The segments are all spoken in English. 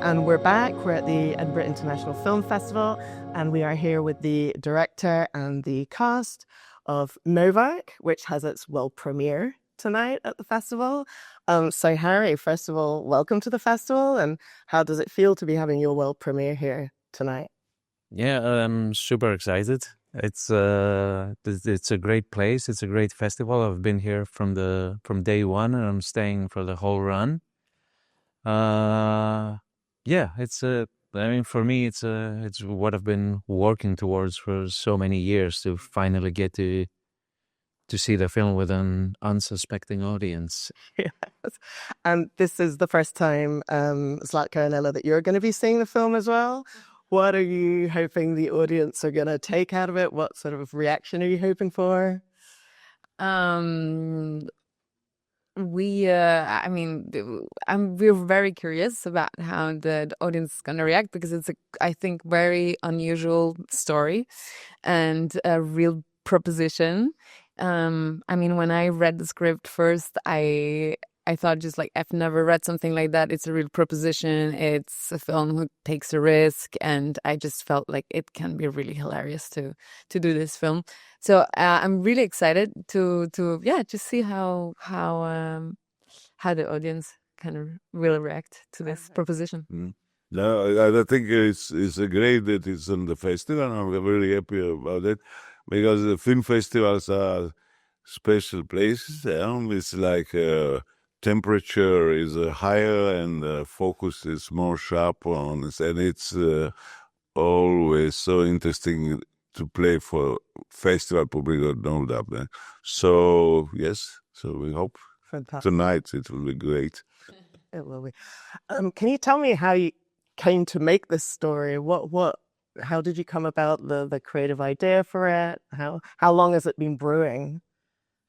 And we're back. We're at the Edinburgh International Film Festival, and we are here with the director and the cast of Novak, which has its world premiere tonight at the festival. So Harry, first of all, welcome to the festival, and how does it feel to be having your world premiere here tonight? Yeah, I'm super excited. It's a great place. It's a great festival. I've been here from day one, and I'm staying for the whole run. Yeah, I mean, for me, it's what I've been working towards for so many years, to finally get to see the film with an unsuspecting audience. Yes. And this is the first time, Zlatko and Ella, that you're going to be seeing the film as well. What are you hoping the audience are going to take out of it? What sort of reaction are you hoping for? We're very curious about how the audience is going to react, because it's I think, very unusual story and a real proposition. When I read the script first, I thought, just like, I've never read something like that. It's a real proposition. It's a film who takes a risk, and I just felt like it can be really hilarious to do this film. So I'm really excited to just see how the audience kind of will react to this proposition. Mm. No, I think it's great that it's on the festival, and I'm very happy about it, because the film festivals are special places. It's like temperature is higher, and focus is more sharp on it, and it's always so interesting to play for festival public, no doubt. So yes, so we hope tonight it will be great. It will be. Can you tell me how you came to make this story? How did you come about the creative idea for it? How long has it been brewing?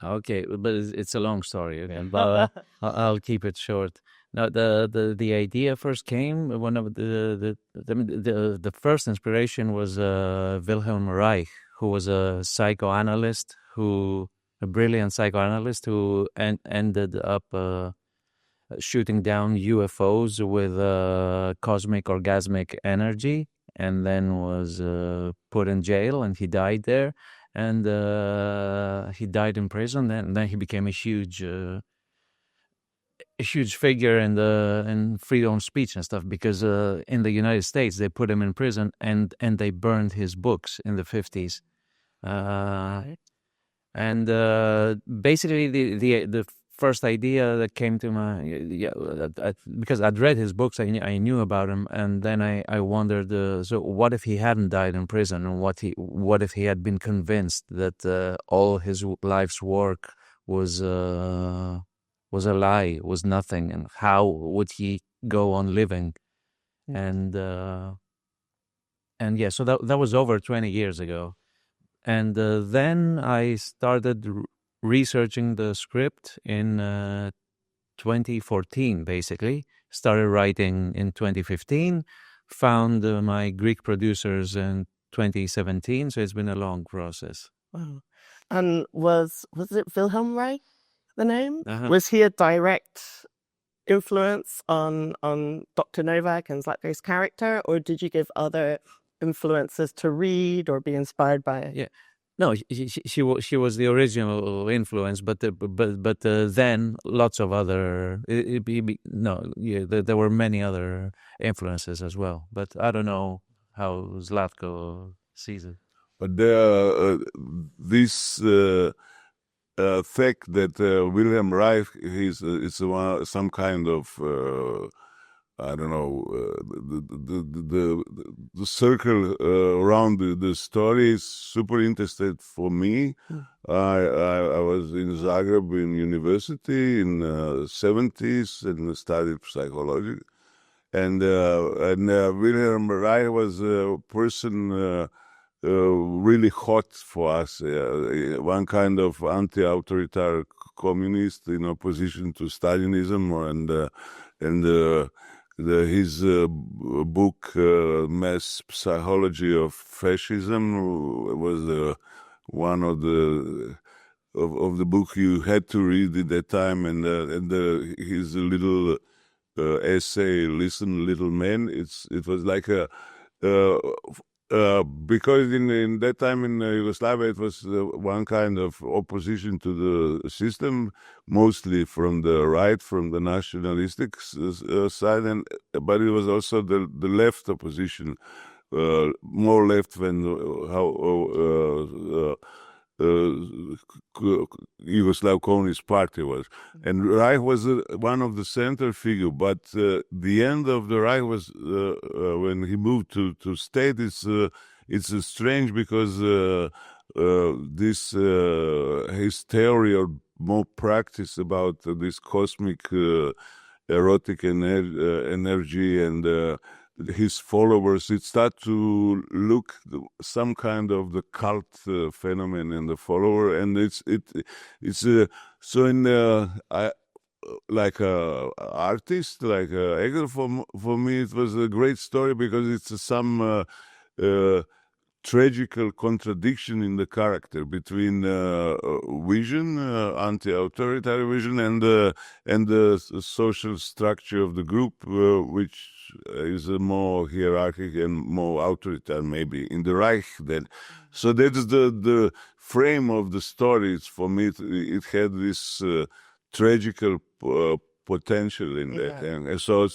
Okay, but it's a long story again, but I'll keep it short. Now, the idea first came, one of the first inspiration was Wilhelm Reich, who was a brilliant psychoanalyst who ended up shooting down UFOs with cosmic orgasmic energy, and then was put in jail, and he died there. And he died in prison. And then he became a huge figure in freedom of speech and stuff, because in the United States they put him in prison, and they burned his books in the 50s. And basically the first idea that came to because I'd read his books, I knew about him, and then I wondered, so what if he hadn't died in prison, and what if he had been convinced that all his life's work was a lie, was nothing, and how would he go on living? And yeah, so that was over 20 years ago, and then I started researching the script in 2014, basically. Started writing in 2015, found my Greek producers in 2017, so it's been a long process. Wow. And was it Wilhelm Reich, the name? Uh-huh. Was he a direct influence on Dr. Novak and Zlatko's character, or did you give other influences to read or be inspired by it? Yeah. No, she was the original influence, but then lots of other. There were many other influences as well. But I don't know how Zlatko sees it. But this fact that Wilhelm Reich is some kind of I don't know, the circle around the story is super interesting for me. I was in Zagreb in university in 70s and studied psychology. And Wilhelm Reich was a person really hot for us, one kind of anti-authoritarian communist in opposition to Stalinism, and his book Mass Psychology of Fascism was one of the book you had to read at that time, and his little essay, "Listen, Little Man." It was like a because in that time in Yugoslavia it was one kind of opposition to the system, mostly from the right, from the nationalistic side, but it was also the left opposition, more left than how Yugoslav Communist Party was. And Reich was one of the center figure, but the end of the Reich was when he moved to state. It's strange because this his theory or more practice about this cosmic erotic energy and his followers, it started to look some kind of the cult phenomenon in the follower, and it's so in I like a artist, like a actor, for me it was a great story because it's some tragical contradiction in the character between vision, anti-authoritarian vision, and the social structure of the group, which is more hierarchical and more authoritarian, maybe in the Reich. Then, so that is the frame of the stories. For me, it had this tragical potential in that, and so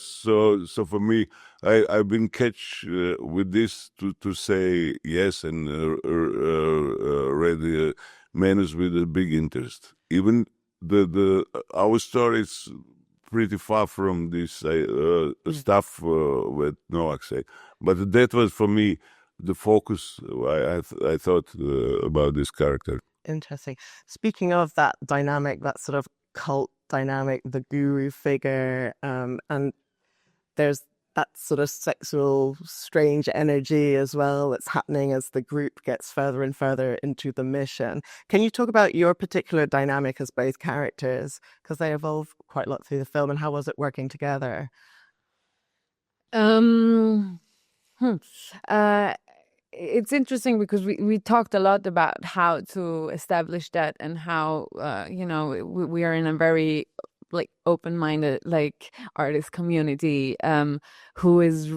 for me, I've been catch with this to say yes, and read the manuscript with a big interest. Even our story is pretty far from this stuff what Novak said, but that was for me the focus. I thought about this character. Interesting. Speaking of that dynamic, that sort of cult dynamic, the guru figure, and there's that sort of sexual strange energy as well that's happening as the group gets further and further into the mission. Can you talk about your particular dynamic as both characters, because they evolve quite a lot through the film, and how was it working together? It's interesting because we talked a lot about how to establish that, and how we are in a very like open-minded like artist community who is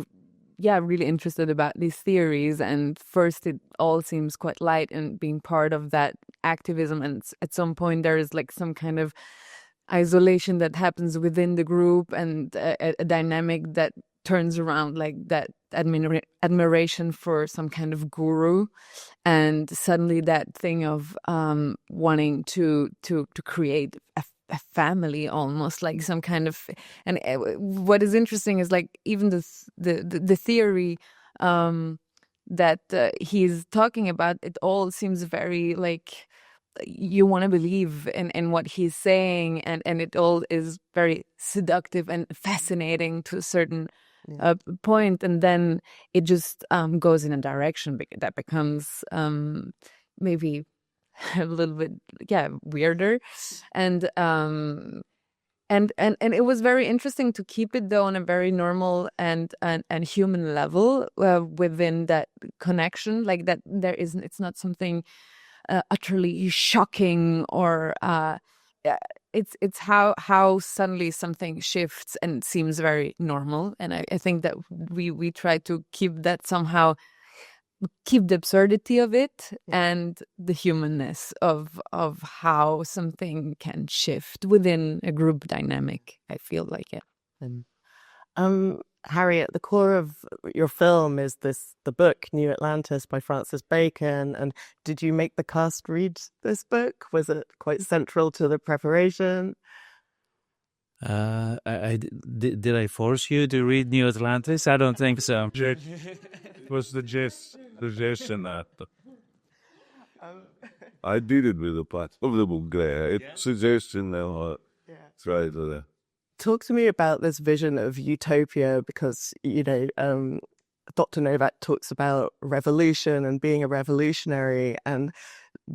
really interested about these theories. And first it all seems quite light and being part of that activism, and at some point there is like some kind of isolation that happens within the group, and a dynamic that turns around, like that admiration for some kind of guru, and suddenly that thing of wanting to create a family, almost like some kind of. And what is interesting is like even the theory that he's talking about, it all seems very like you want to believe in what he's saying, and it all is very seductive and fascinating to a certain point, and then it just goes in a direction that becomes maybe a little bit weirder, and it was very interesting to keep it though on a very normal and human level within that connection, like that it's not something utterly shocking, or it's how suddenly something shifts and seems very normal. And I think that we try to keep that somehow, keep the absurdity of it and the humanness of how something can shift within a group dynamic. I feel like it. Harry, at the core of your film is the book New Atlantis by Francis Bacon. And did you make the cast read this book? Was it quite central to the preparation? Did I force you to read New Atlantis? I don't think so. It was the suggestion that I did it with a part of the book. It's suggestion now. Try to. Talk to me about this vision of utopia, because Dr. Novak talks about revolution and being a revolutionary. And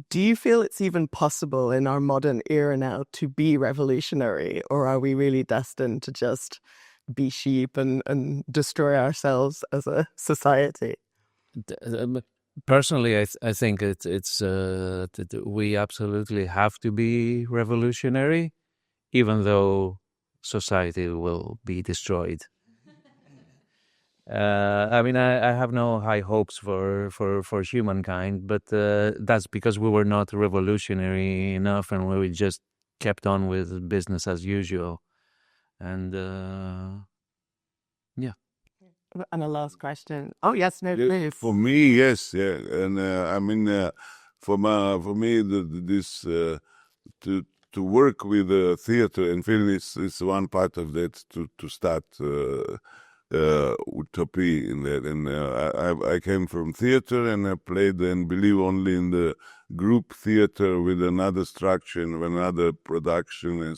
do you feel it's even possible in our modern era now to be revolutionary, or are we really destined to just be sheep and destroy ourselves as a society? Personally, I think it's we absolutely have to be revolutionary, even though society will be destroyed. I mean, I have no high hopes for humankind, but that's because we were not revolutionary enough, and we just kept on with business as usual. And yeah. And a last question. Oh yes, no, please. For me, yes, yeah, and I mean, for me, this to work with theater and film is one part of that to start utopia in that. And I came from theater, and I played and believe only in the group theater with another structure and another production.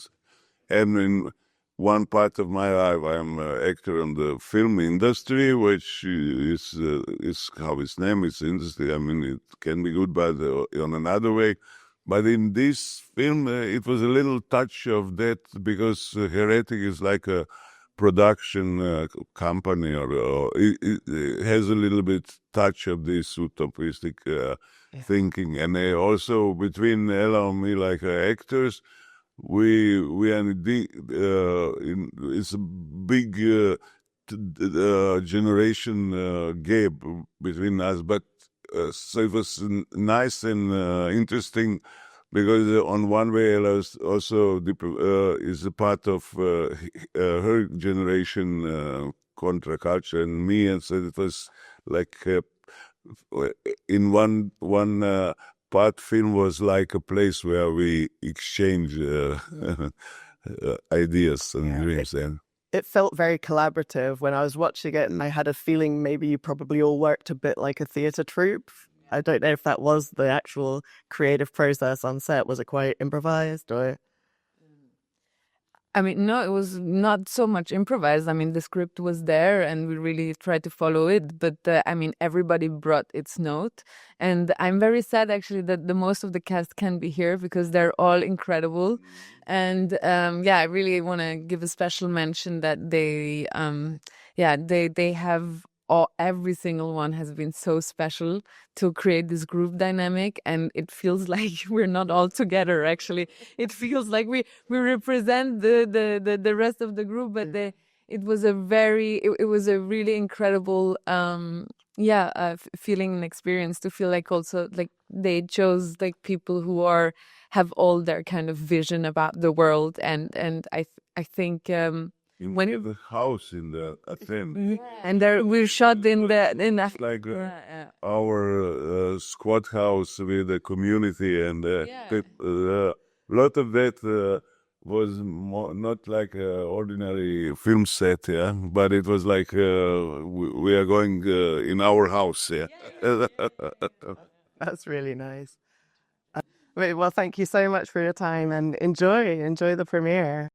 And in one part of my life, I'm an actor in the film industry, which is how its name is interesting. I mean, it can be good, but on another way. But in this film, it was a little touch of that, because Heretic is like a production company, or it has a little bit touch of this utopistic thinking. And also between Ella and me, like actors, we are it's a big generation gap between us, but so it was nice and interesting, because on one way Ella is also is a part of her generation contra-culture, and me, and so it was like in one part, film was like a place where we exchange ideas and dreams. It felt very collaborative when I was watching it, and I had a feeling maybe you probably all worked a bit like a theatre troupe. I don't know if that was the actual creative process on set. Was it quite improvised, or? I mean, no, it was not so much improvised. I mean, the script was there and we really tried to follow it. But I mean, everybody brought its note. And I'm very sad, actually, that the most of the cast can't be here, because they're all incredible. And yeah, I really want to give a special mention that they have every single one has been so special to create this group dynamic, and it feels like we're not all together. Actually, it feels like we represent the rest of the group, but it was a really incredible feeling and experience to feel like also like they chose like people who have all their kind of vision about the world, and I think. When the house in the Athens, and there we shot in like our squad house with the community, and a lot of that was not like an ordinary film set, but it was like we are going in our house, That's really nice. Well, thank you so much for your time, and enjoy the premiere.